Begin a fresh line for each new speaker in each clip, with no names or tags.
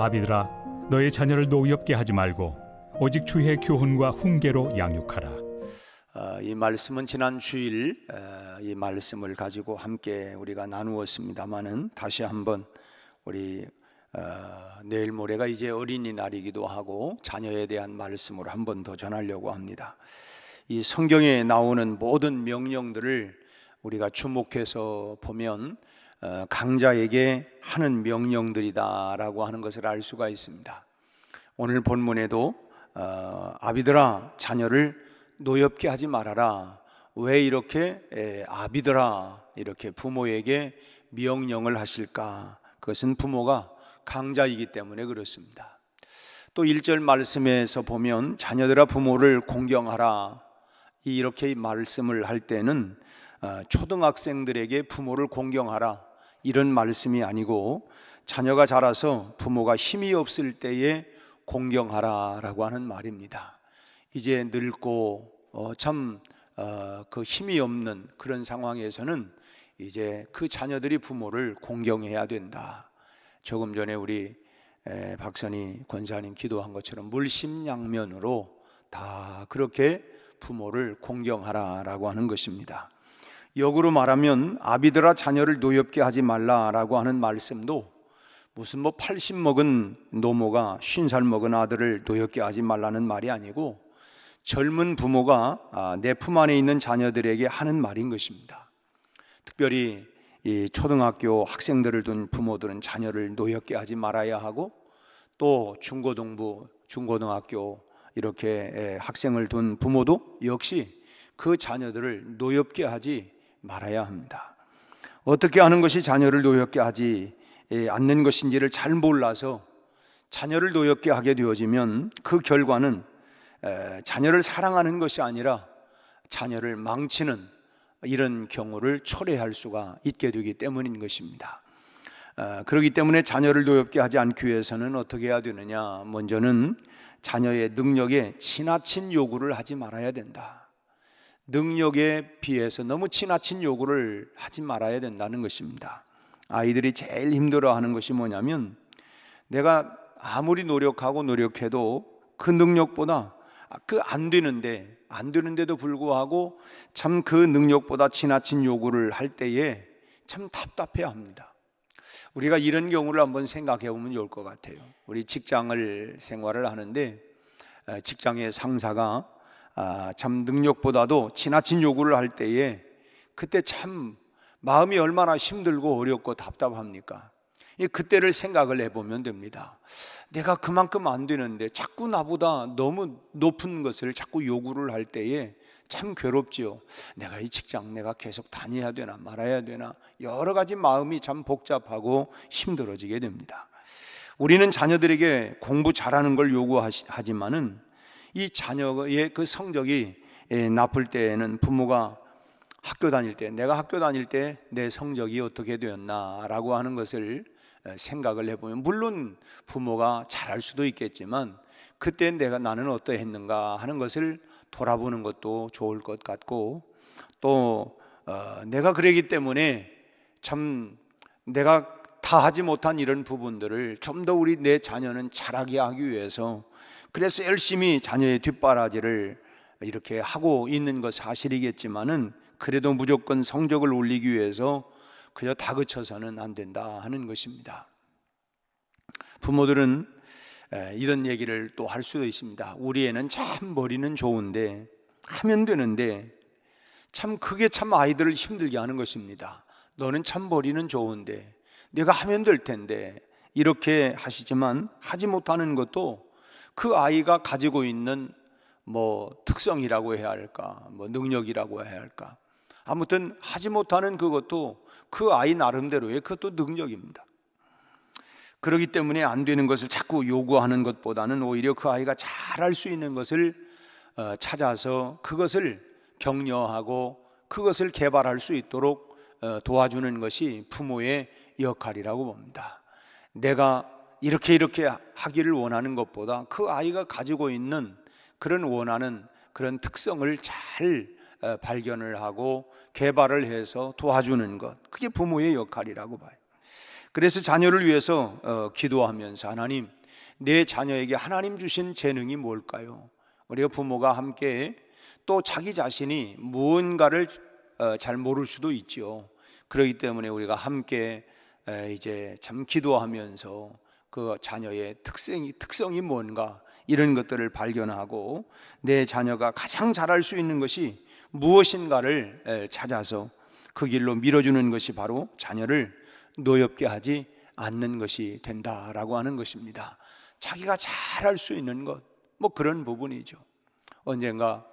아비들아, 너의 자녀를 노엽게 하지 말고 오직 주의 교훈과 훈계로 양육하라.
이 말씀은 지난 주일 이 말씀을 가지고 함께 우리가 나누었습니다마는 다시 한번 우리 내일 모레가 이제 어린이날이기도 하고 자녀에 대한 말씀으로 한 번 더 전하려고 합니다. 이 성경에 나오는 모든 명령들을 우리가 주목해서 보면 강자에게 하는 명령들이다라고 하는 것을 알 수가 있습니다. 오늘 본문에도 아비들아 자녀를 노엽게 하지 말아라. 왜 이렇게 아비들아 이렇게 부모에게 명령을 하실까? 그것은 부모가 강자이기 때문에 그렇습니다. 또 1절 말씀에서 보면 자녀들아 부모를 공경하라 이렇게 말씀을 할 때는 초등학생들에게 부모를 공경하라 이런 말씀이 아니고 자녀가 자라서 부모가 힘이 없을 때에 공경하라 라고 하는 말입니다. 이제 늙고 그 힘이 없는 그런 상황에서는 이제 그 자녀들이 부모를 공경해야 된다. 조금 전에 우리 박선희 권사님 기도한 것처럼 물심양면으로 다 그렇게 부모를 공경하라 라고 하는 것입니다. 역으로 말하면 아비들아 자녀를 노엽게 하지 말라라고 하는 말씀도 무슨 80 먹은 노모가 50살 먹은 아들을 노엽게 하지 말라는 말이 아니고 젊은 부모가 내 품 안에 있는 자녀들에게 하는 말인 것입니다. 특별히 이 초등학교 학생들을 둔 부모들은 자녀를 노엽게 하지 말아야 하고 또 중고등부, 중고등학교 이렇게 학생을 둔 부모도 역시 그 자녀들을 노엽게 하지 말아야 합니다. 어떻게 하는 것이 자녀를 노엽게 하지 않는 것인지를 잘 몰라서 자녀를 노엽게 하게 되어지면 그 결과는 자녀를 사랑하는 것이 아니라 자녀를 망치는 이런 경우를 초래할 수가 있게 되기 때문인 것입니다. 그렇기 때문에 자녀를 노엽게 하지 않기 위해서는 어떻게 해야 되느냐? 먼저는 자녀의 능력에 지나친 요구를 하지 말아야 된다. 능력에 비해서 너무 지나친 요구를 하지 말아야 된다는 것입니다. 아이들이 제일 힘들어하는 것이 뭐냐면 내가 아무리 노력하고 노력해도 그 능력보다 안 되는데도 불구하고 참 그 능력보다 지나친 요구를 할 때에 참 답답해 합니다. 우리가 이런 경우를 한번 생각해 보면 좋을 것 같아요. 우리 직장을 생활을 하는데 직장의 상사가 참 능력보다도 지나친 요구를 할 때에 그때 참 마음이 얼마나 힘들고 어렵고 답답합니까? 그때를 생각을 해보면 됩니다. 내가 그만큼 안 되는데 자꾸 나보다 너무 높은 것을 자꾸 요구를 할 때에 참 괴롭지요. 내가 이 직장 내가 계속 다녀야 되나 말아야 되나 여러 가지 마음이 참 복잡하고 힘들어지게 됩니다. 우리는 자녀들에게 공부 잘하는 걸 요구하지만은 이 자녀의 그 성적이 나쁠 때에는 부모가 내가 학교 다닐 때 내 성적이 어떻게 되었나라고 하는 것을 생각을 해보면 물론 부모가 잘할 수도 있겠지만 그때 나는 어떠했는가 하는 것을 돌아보는 것도 좋을 것 같고 또 내가 그러기 때문에 참 내가 다 하지 못한 이런 부분들을 좀 더 내 자녀는 잘하게 하기 위해서 그래서 열심히 자녀의 뒷바라지를 이렇게 하고 있는 것 사실이겠지만은 그래도 무조건 성적을 올리기 위해서 그저 다그쳐서는 안 된다 하는 것입니다. 부모들은 이런 얘기를 또 할 수도 있습니다. 우리 애는 참 머리는 좋은데 하면 되는데 참 그게 참 아이들을 힘들게 하는 것입니다. 너는 참 머리는 좋은데 내가 하면 될 텐데 이렇게 하시지만 하지 못하는 것도 그 아이가 가지고 있는 특성이라고 해야 할까 능력이라고 해야 할까 아무튼 하지 못하는 그것도 그 아이 나름대로의 그것도 능력입니다. 그렇기 때문에 안 되는 것을 자꾸 요구하는 것보다는 오히려 그 아이가 잘할 수 있는 것을 찾아서 그것을 격려하고 그것을 개발할 수 있도록 도와주는 것이 부모의 역할이라고 봅니다. 내가 이렇게 하기를 원하는 것보다 그 아이가 가지고 있는 그런 원하는 그런 특성을 잘 발견을 하고 개발을 해서 도와주는 것, 그게 부모의 역할이라고 봐요. 그래서 자녀를 위해서 기도하면서 하나님, 내 자녀에게 하나님 주신 재능이 뭘까요? 우리가 부모가 함께 또 자기 자신이 무언가를 잘 모를 수도 있죠. 그렇기 때문에 우리가 함께 이제 참 기도하면서 그 자녀의 특성이 뭔가 이런 것들을 발견하고 내 자녀가 가장 잘할 수 있는 것이 무엇인가를 찾아서 그 길로 밀어주는 것이 바로 자녀를 노엽게 하지 않는 것이 된다라고 하는 것입니다. 자기가 잘할 수 있는 것, 뭐 그런 부분이죠. 언젠가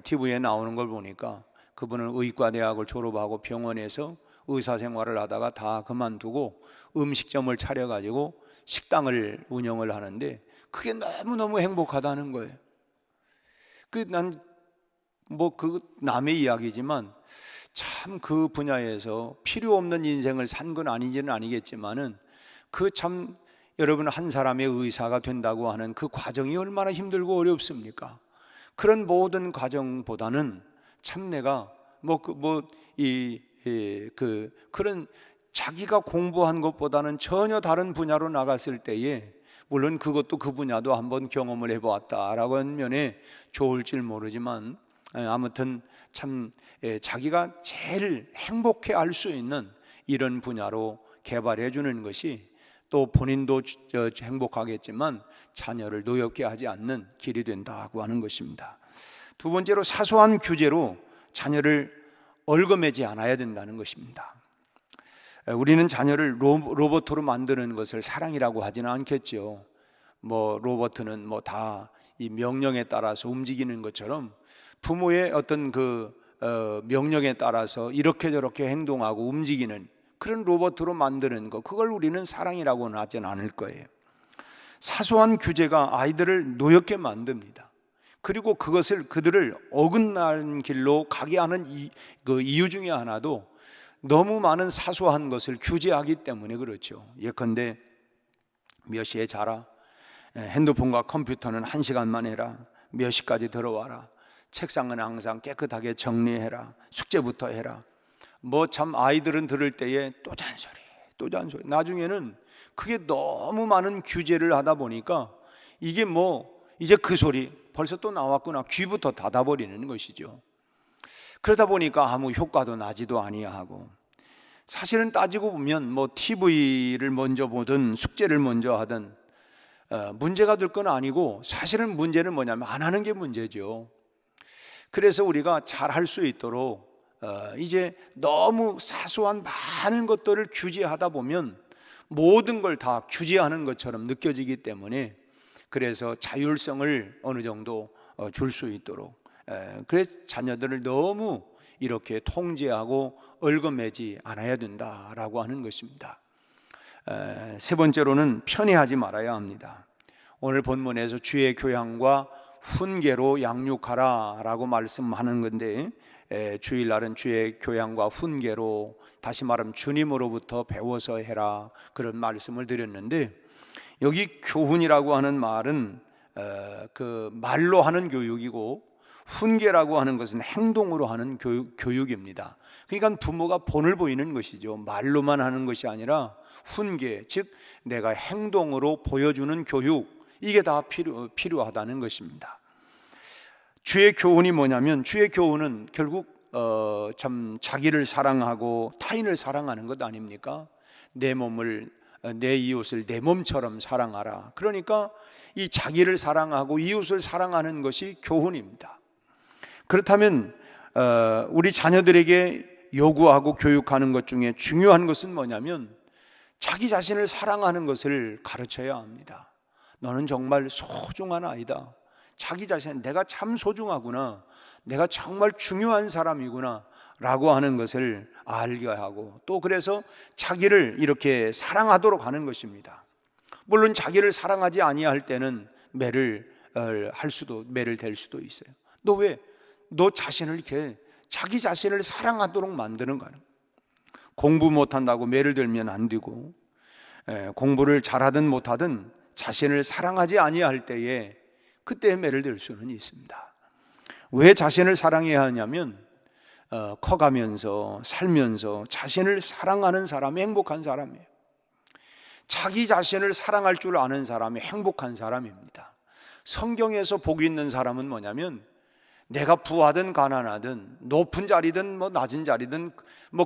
TV에 나오는 걸 보니까 그분은 의과대학을 졸업하고 병원에서 의사 생활을 하다가 다 그만두고 음식점을 차려가지고 식당을 운영을 하는데 그게 너무너무 행복하다는 거예요. 그 남의 이야기지만 참 그 분야에서 필요 없는 인생을 산 건 아니지는 아니겠지만은 참 여러분 한 사람의 의사가 된다고 하는 그 과정이 얼마나 힘들고 어렵습니까? 그런 모든 과정보다는 참 내가 그런 자기가 공부한 것보다는 전혀 다른 분야로 나갔을 때에 물론 그것도 그 분야도 한번 경험을 해보았다라고 하는 면에 좋을지 모르지만 아무튼 참 자기가 제일 행복해 할 수 있는 이런 분야로 개발해 주는 것이 또 본인도 행복하겠지만 자녀를 노엽게 하지 않는 길이 된다고 하는 것입니다. 두 번째로 사소한 규제로 자녀를 얽어매지 않아야 된다는 것입니다. 우리는 자녀를 로봇으로 만드는 것을 사랑이라고 하지는 않겠죠. 로봇은 다 이 명령에 따라서 움직이는 것처럼 부모의 어떤 명령에 따라서 이렇게 저렇게 행동하고 움직이는 그런 로봇으로 만드는 것, 그걸 우리는 사랑이라고는 하지는 않을 거예요. 사소한 규제가 아이들을 노엽게 만듭니다. 그리고 그들을 어긋난 길로 가게 하는 이유 중에 하나도 너무 많은 사소한 것을 규제하기 때문에 그렇죠. 예컨대 몇 시에 자라, 핸드폰과 컴퓨터는 1시간만 해라, 몇 시까지 들어와라, 책상은 항상 깨끗하게 정리해라, 숙제부터 해라. 참 아이들은 들을 때에 또 잔소리. 나중에는 그게 너무 많은 규제를 하다 보니까 이게 이제 그 소리 벌써 또 나왔구나, 귀부터 닫아버리는 것이죠. 그러다 보니까 아무 효과도 나지도 아니하고, 사실은 따지고 보면 TV를 먼저 보든 숙제를 먼저 하든 문제가 될 건 아니고, 사실은 문제는 뭐냐면 안 하는 게 문제죠. 그래서 우리가 잘 할 수 있도록 이제 너무 사소한 많은 것들을 규제하다 보면 모든 걸 다 규제하는 것처럼 느껴지기 때문에, 그래서 자율성을 어느 정도 줄 수 있도록, 그래서 자녀들을 너무 이렇게 통제하고 얽어매지 않아야 된다라고 하는 것입니다. 세 번째로는 편애하지 말아야 합니다. 오늘 본문에서 주의 교양과 훈계로 양육하라 라고 말씀하는 건데, 주일날은 주의 교양과 훈계로, 다시 말하면 주님으로부터 배워서 해라, 그런 말씀을 드렸는데, 여기 교훈이라고 하는 말은 말로 하는 교육이고, 훈계라고 하는 것은 행동으로 하는 교육입니다. 그러니까 부모가 본을 보이는 것이죠. 말로만 하는 것이 아니라 훈계, 즉 내가 행동으로 보여주는 교육, 이게 다 필요하다는 것입니다. 주의 교훈이 뭐냐면, 주의 교훈은 결국 참 자기를 사랑하고 타인을 사랑하는 것 아닙니까? 내 이웃을 내 몸처럼 사랑하라. 그러니까 이 자기를 사랑하고 이웃을 사랑하는 것이 교훈입니다. 그렇다면 우리 자녀들에게 요구하고 교육하는 것 중에 중요한 것은 뭐냐면, 자기 자신을 사랑하는 것을 가르쳐야 합니다. 너는 정말 소중한 아이다. 자기 자신, 내가 참 소중하구나, 내가 정말 중요한 사람이구나 라고 하는 것을 알게 하고, 또 그래서 자기를 이렇게 사랑하도록 하는 것입니다. 물론 자기를 사랑하지 아니할 때는 매를 될 수도 있어요. 너 자신을 이렇게 자기 자신을 사랑하도록 만드는 거예요. 공부 못한다고 매를 들면 안 되고, 공부를 잘하든 못하든 자신을 사랑하지 아니할 때에 그때 매를 들 수는 있습니다. 왜 자신을 사랑해야 하냐면, 커가면서 살면서 자신을 사랑하는 사람이 행복한 사람이에요. 자기 자신을 사랑할 줄 아는 사람이 행복한 사람입니다. 성경에서 복이 있는 사람은 뭐냐면 내가 부하든 가난하든 높은 자리든 낮은 자리든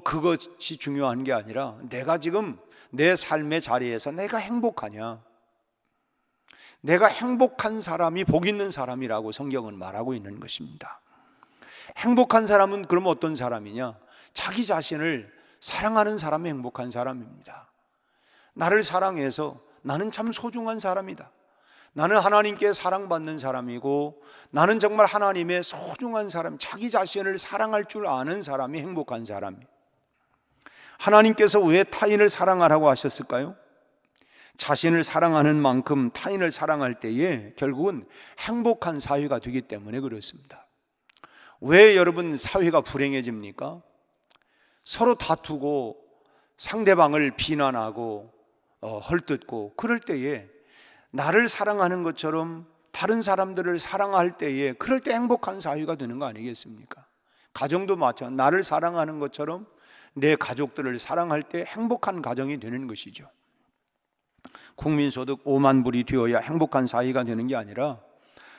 그것이 중요한 게 아니라 내가 지금 내 삶의 자리에서 내가 행복하냐, 내가 행복한 사람이 복 있는 사람이라고 성경은 말하고 있는 것입니다. 행복한 사람은 그럼 어떤 사람이냐? 자기 자신을 사랑하는 사람이 행복한 사람입니다. 나를 사랑해서 나는 참 소중한 사람이다, 나는 하나님께 사랑받는 사람이고 나는 정말 하나님의 소중한 사람, 자기 자신을 사랑할 줄 아는 사람이 행복한 사람이에요. 하나님께서 왜 타인을 사랑하라고 하셨을까요? 자신을 사랑하는 만큼 타인을 사랑할 때에 결국은 행복한 사회가 되기 때문에 그렇습니다. 왜 여러분 사회가 불행해집니까? 서로 다투고 상대방을 비난하고 헐뜯고 그럴 때에 나를 사랑하는 것처럼 다른 사람들을 사랑할 때에 그럴 때 행복한 사회가 되는 거 아니겠습니까? 가정도 마찬가지로 나를 사랑하는 것처럼 내 가족들을 사랑할 때 행복한 가정이 되는 것이죠. 국민소득 5만 불이 되어야 행복한 사회가 되는 게 아니라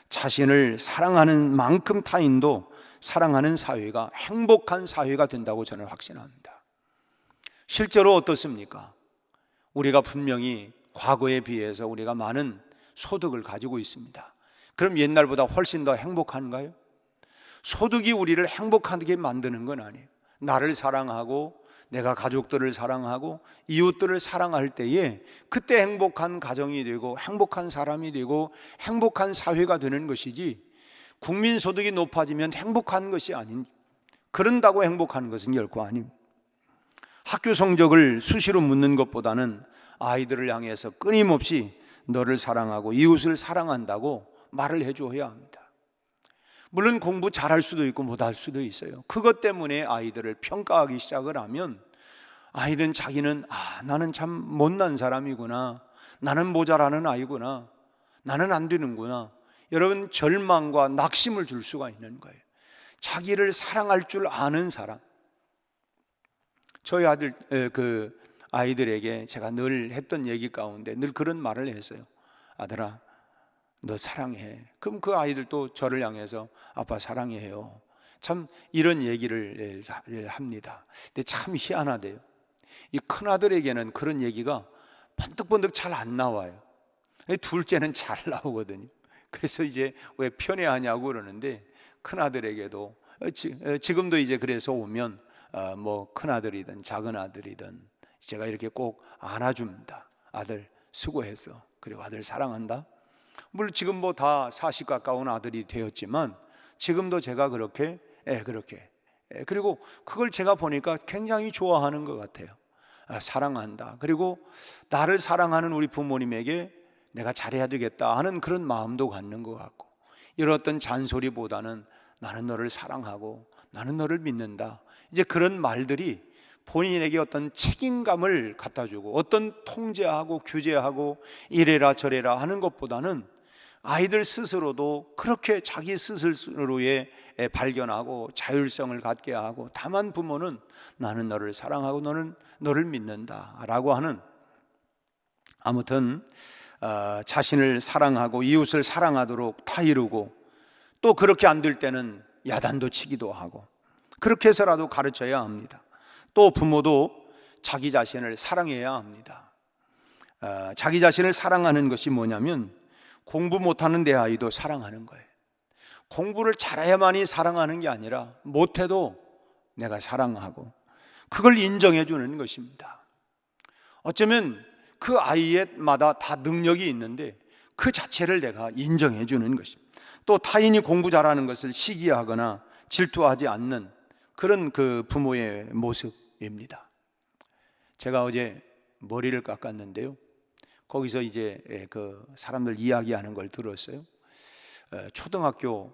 자신을 사랑하는 만큼 타인도 사랑하는 사회가 행복한 사회가 된다고 저는 확신합니다. 실제로 어떻습니까? 우리가 분명히 과거에 비해서 우리가 많은 소득을 가지고 있습니다. 그럼 옛날보다 훨씬 더 행복한가요? 소득이 우리를 행복하게 만드는 건 아니에요. 나를 사랑하고 내가 가족들을 사랑하고 이웃들을 사랑할 때에 그때 행복한 가정이 되고 행복한 사람이 되고 행복한 사회가 되는 것이지, 국민소득이 높아지면 행복한 것이 아닌, 그런다고 행복한 것은 결코 아닙니다. 학교 성적을 수시로 묻는 것보다는 아이들을 향해서 끊임없이 너를 사랑하고 이웃을 사랑한다고 말을 해줘야 합니다. 물론 공부 잘할 수도 있고 못할 수도 있어요. 그것 때문에 아이들을 평가하기 시작을 하면 아이들은 자기는 나는 참 못난 사람이구나, 나는 모자라는 아이구나, 나는 안 되는구나, 여러분 절망과 낙심을 줄 수가 있는 거예요. 자기를 사랑할 줄 아는 사람. 저희 아이들에게 제가 늘 했던 얘기 가운데 늘 그런 말을 했어요. 아들아, 너 사랑해. 그럼 그 아이들도 저를 향해서 아빠 사랑해요. 참 이런 얘기를 합니다. 근데 참 희한하대요. 이 큰아들에게는 그런 얘기가 번뜩번뜩 잘 안 나와요. 둘째는 잘 나오거든요. 그래서 이제 왜 편애하냐고 그러는데, 큰아들에게도 지금도 이제 그래서 오면 큰아들이든 작은 아들이든 제가 이렇게 꼭 안아줍니다. 아들 수고했어, 그리고 아들 사랑한다. 물론 지금 다 40 가까운 아들이 되었지만 지금도 제가 그렇게 그리고 그걸 제가 보니까 굉장히 좋아하는 것 같아요. 사랑한다. 그리고 나를 사랑하는 우리 부모님에게 내가 잘해야 되겠다 하는 그런 마음도 갖는 것 같고, 이런 어떤 잔소리보다는 나는 너를 사랑하고 나는 너를 믿는다, 이제 그런 말들이 본인에게 어떤 책임감을 갖다 주고 어떤 통제하고 규제하고 이래라 저래라 하는 것보다는 아이들 스스로도 그렇게 자기 스스로의 발견하고 자율성을 갖게 하고, 다만 부모는 나는 너를 사랑하고 너는 너를 믿는다 라고 하는, 아무튼 자신을 사랑하고 이웃을 사랑하도록 다 이루고, 또 그렇게 안 될 때는 야단도 치기도 하고 그렇게 해서라도 가르쳐야 합니다. 또 부모도 자기 자신을 사랑해야 합니다. 자기 자신을 사랑하는 것이 뭐냐면 공부 못하는 내 아이도 사랑하는 거예요. 공부를 잘해야만이 사랑하는 게 아니라 못해도 내가 사랑하고 그걸 인정해 주는 것입니다. 어쩌면 그 아이마다 다 능력이 있는데 그 자체를 내가 인정해 주는 것입니다. 또 타인이 공부 잘하는 것을 시기하거나 질투하지 않는 그런 그 부모의 모습입니다. 제가 어제 머리를 깎았는데요, 거기서 이제 그 사람들 이야기하는 걸 들었어요. 초등학교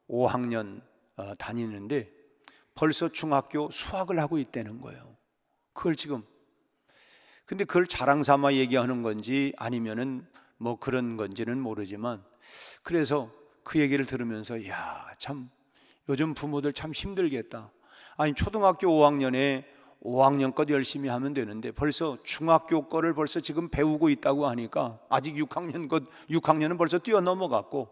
5학년 다니는데 벌써 중학교 수학을 하고 있다는 거예요. 그걸 지금, 근데 그걸 자랑 삼아 얘기하는 건지 아니면은 그런 건지는 모르지만, 그래서 그 얘기를 들으면서 야, 참 요즘 부모들 참 힘들겠다. 아니 초등학교 5학년에 5학년껏 열심히 하면 되는데 벌써 중학교 거를 벌써 지금 배우고 있다고 하니까 아직 6학년은 벌써 뛰어넘어갔고,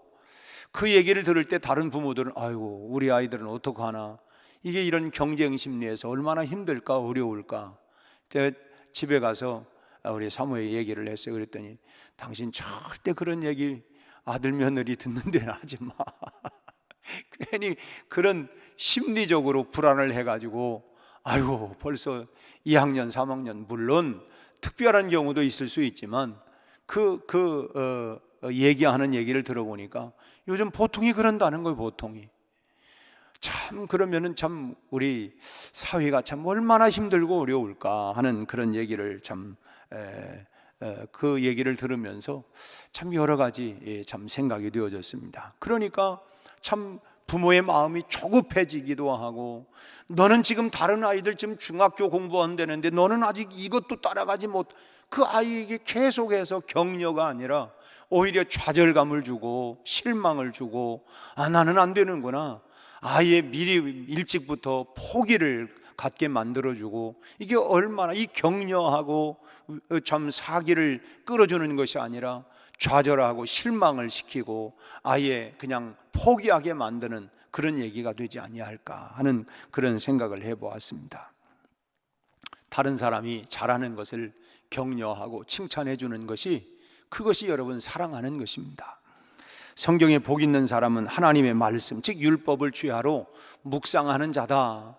그 얘기를 들을 때 다른 부모들은 아이고 우리 아이들은 어떡하나, 이게 이런 경쟁 심리에서 얼마나 힘들까 어려울까. 제가 집에 가서 우리 사모의 얘기를 했어요. 그랬더니 당신 절대 그런 얘기 아들 며느리 듣는 데는 하지 마. 괜히 그런 심리적으로 불안을 해가지고 아이고 벌써 2학년 3학년, 물론 특별한 경우도 있을 수 있지만 얘기하는 얘기를 들어보니까 요즘 보통이 그런다는 거예요. 보통이 참, 그러면은 참 우리 사회가 참 얼마나 힘들고 어려울까 하는 그런 얘기를 그 얘기를 들으면서 참 여러 가지 참 생각이 되어졌습니다. 그러니까 참 부모의 마음이 조급해지기도 하고, 너는 지금 다른 아이들 지금 중학교 공부한다는데 너는 아직 이것도 따라가지 못, 그 아이에게 계속해서 격려가 아니라 오히려 좌절감을 주고 실망을 주고, 아 나는 안 되는구나, 아예 미리 일찍부터 포기를 갖게 만들어주고, 이게 얼마나 이 격려하고 참 사기를 끌어주는 것이 아니라 좌절하고 실망을 시키고 아예 그냥 포기하게 만드는 그런 얘기가 되지 아니할까 하는 그런 생각을 해보았습니다. 다른 사람이 잘하는 것을 격려하고 칭찬해 주는 것이, 그것이 여러분 사랑하는 것입니다. 성경에 복 있는 사람은 하나님의 말씀, 즉 율법을 주야로 묵상하는 자다.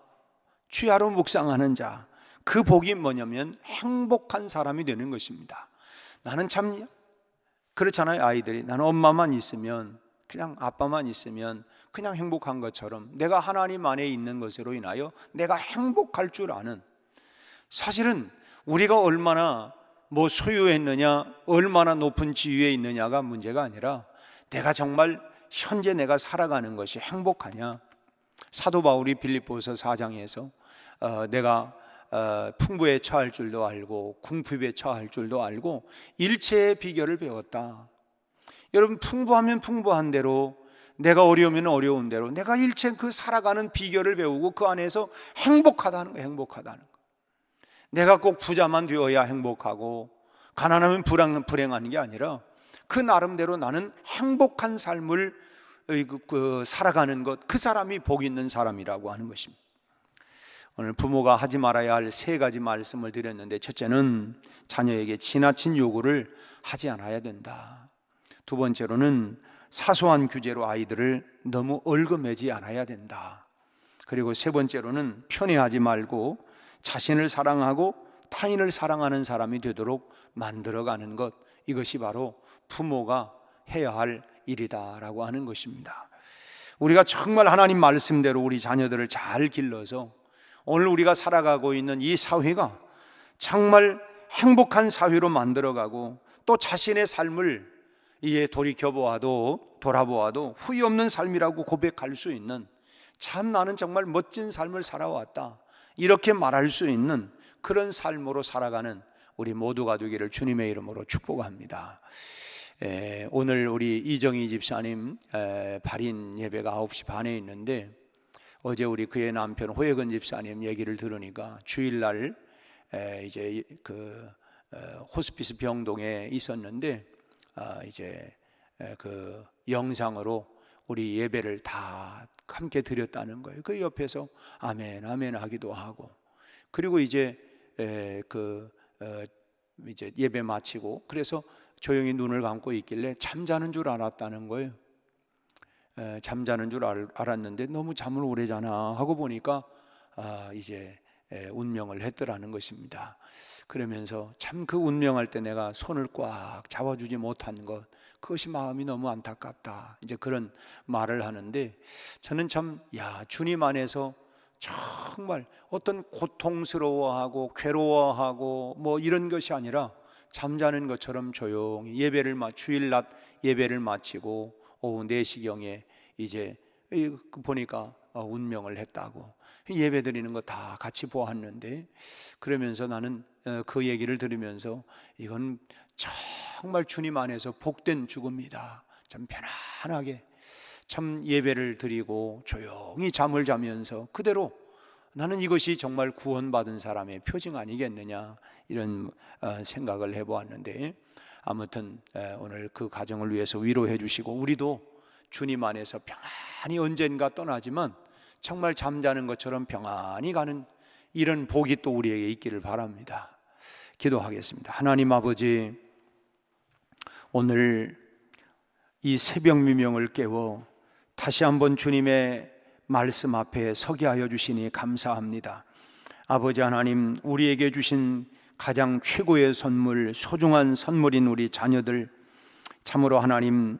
주야로 묵상하는 자, 그 복이 뭐냐면 행복한 사람이 되는 것입니다. 나는 참 그렇잖아요. 아이들이 나는 엄마만 있으면, 그냥 아빠만 있으면 그냥 행복한 것처럼, 내가 하나님 안에 있는 것으로 인하여 내가 행복할 줄 아는, 사실은 우리가 얼마나 소유했느냐, 얼마나 높은 지위에 있느냐가 문제가 아니라 내가 정말 현재 내가 살아가는 것이 행복하냐. 사도 바울이 빌립보서 4장에서 내가 풍부에 처할 줄도 알고 궁핍에 처할 줄도 알고 일체의 비결을 배웠다. 여러분, 풍부하면 풍부한 대로, 내가 어려우면 어려운 대로 내가 일체 그 살아가는 비결을 배우고 그 안에서 행복하다는 거예요. 행복하다는 거. 내가 꼭 부자만 되어야 행복하고 가난하면 불행한 게 아니라 그 나름대로 나는 행복한 삶을 살아가는 것, 그 사람이 복 있는 사람이라고 하는 것입니다. 오늘 부모가 하지 말아야 할 3가지 말씀을 드렸는데, 첫째는 자녀에게 지나친 요구를 하지 않아야 된다. 두 번째로는 사소한 규제로 아이들을 너무 얽어매지 않아야 된다. 그리고 세 번째로는 편애하지 말고 자신을 사랑하고 타인을 사랑하는 사람이 되도록 만들어가는 것, 이것이 바로 부모가 해야 할 일이다라고 하는 것입니다. 우리가 정말 하나님 말씀대로 우리 자녀들을 잘 길러서 오늘 우리가 살아가고 있는 이 사회가 정말 행복한 사회로 만들어가고, 또 자신의 삶을 돌아보아도 후회 없는 삶이라고 고백할 수 있는, 참 나는 정말 멋진 삶을 살아왔다, 이렇게 말할 수 있는 그런 삶으로 살아가는 우리 모두가 되기를 주님의 이름으로 축복합니다. 오늘 우리 이정희 집사님 발인 예배가 9시 반에 있는데, 어제 우리 그의 남편 호혜근 집사님 얘기를 들으니까 주일날 이제 호스피스 병동에 있었는데, 이제 그 영상으로 우리 예배를 다 함께 드렸다는 거예요. 그 옆에서 아멘 아멘 하기도 하고, 그리고 이제 이제 예배 마치고 그래서 조용히 눈을 감고 있길래 잠자는 줄 알았다는 거예요. 잠자는 줄 알았는데 너무 잠을 오래 자나 하고 보니까 이제 운명을 했더라는 것입니다. 그러면서 참 그 운명할 때 내가 손을 꽉 잡아주지 못한 것, 그것이 마음이 너무 안타깝다, 이제 그런 말을 하는데, 저는 참 주님 안에서 정말 어떤 고통스러워하고 괴로워하고 이런 것이 아니라 잠자는 것처럼 조용히 주일낮 예배를 마치고 오후 4시경에 이제 보니까 운명을 했다고, 예배 드리는 거 다 같이 보았는데, 그러면서 나는 그 얘기를 들으면서 이건 정말 주님 안에서 복된 죽음이다, 참 편안하게 참 예배를 드리고 조용히 잠을 자면서 그대로 나는 이것이 정말 구원받은 사람의 표징 아니겠느냐, 이런 생각을 해보았는데, 아무튼 오늘 그 가정을 위해서 위로해 주시고, 우리도 주님 안에서 평안히 언젠가 떠나지만 정말 잠자는 것처럼 평안히 가는 이런 복이 또 우리에게 있기를 바랍니다. 기도하겠습니다. 하나님 아버지, 오늘 이 새벽 미명을 깨워 다시 한번 주님의 말씀 앞에 서게 하여 주시니 감사합니다. 아버지 하나님, 우리에게 주신 가장 최고의 선물, 소중한 선물인 우리 자녀들, 참으로 하나님,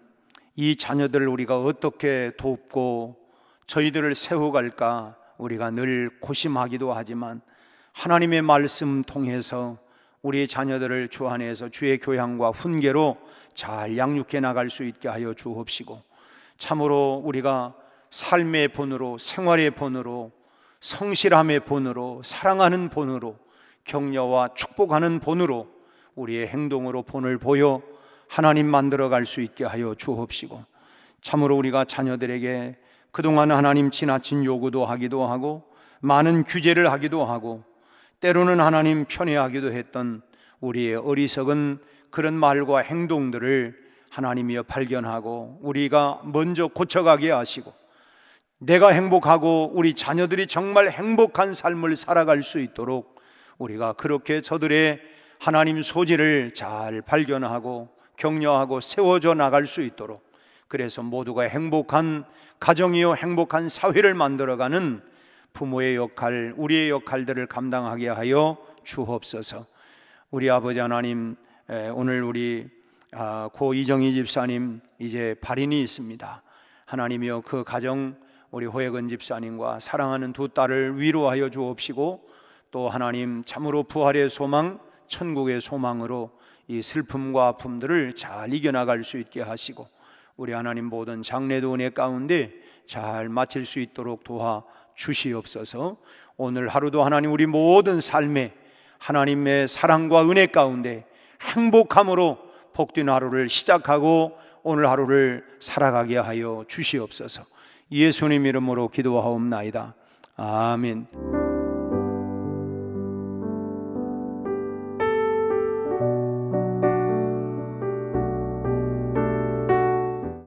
이 자녀들을 우리가 어떻게 돕고 저희들을 세워갈까 우리가 늘 고심하기도 하지만, 하나님의 말씀 통해서 우리 자녀들을 주 안에서 주의 교양과 훈계로 잘 양육해 나갈 수 있게 하여 주옵시고, 참으로 우리가 삶의 본으로, 생활의 본으로, 성실함의 본으로, 사랑하는 본으로, 격려와 축복하는 본으로, 우리의 행동으로 본을 보여 하나님 만들어갈 수 있게 하여 주옵시고, 참으로 우리가 자녀들에게 그동안 하나님 지나친 요구도 하기도 하고 많은 규제를 하기도 하고 때로는 하나님 편애하기도 했던 우리의 어리석은 그런 말과 행동들을 하나님이여 발견하고 우리가 먼저 고쳐가게 하시고, 내가 행복하고 우리 자녀들이 정말 행복한 삶을 살아갈 수 있도록 우리가 그렇게 저들의 하나님 소질을 잘 발견하고 격려하고 세워져 나갈 수 있도록, 그래서 모두가 행복한 가정이요 행복한 사회를 만들어가는 부모의 역할, 우리의 역할들을 감당하게 하여 주옵소서. 우리 아버지 하나님, 오늘 우리 고 이정희 집사님 이제 발인이 있습니다. 하나님이여, 그 가정 우리 호혜근 집사님과 사랑하는 두 딸을 위로하여 주옵시고, 또 하나님 참으로 부활의 소망, 천국의 소망으로 이 슬픔과 아픔들을 잘 이겨나갈 수 있게 하시고, 우리 하나님 모든 장래도 은혜 가운데 잘 마칠 수 있도록 도와 주시옵소서. 오늘 하루도 하나님 우리 모든 삶에 하나님의 사랑과 은혜 가운데 행복함으로 복된 하루를 시작하고 오늘 하루를 살아가게 하여 주시옵소서. 예수님 이름으로 기도하옵나이다. 아멘.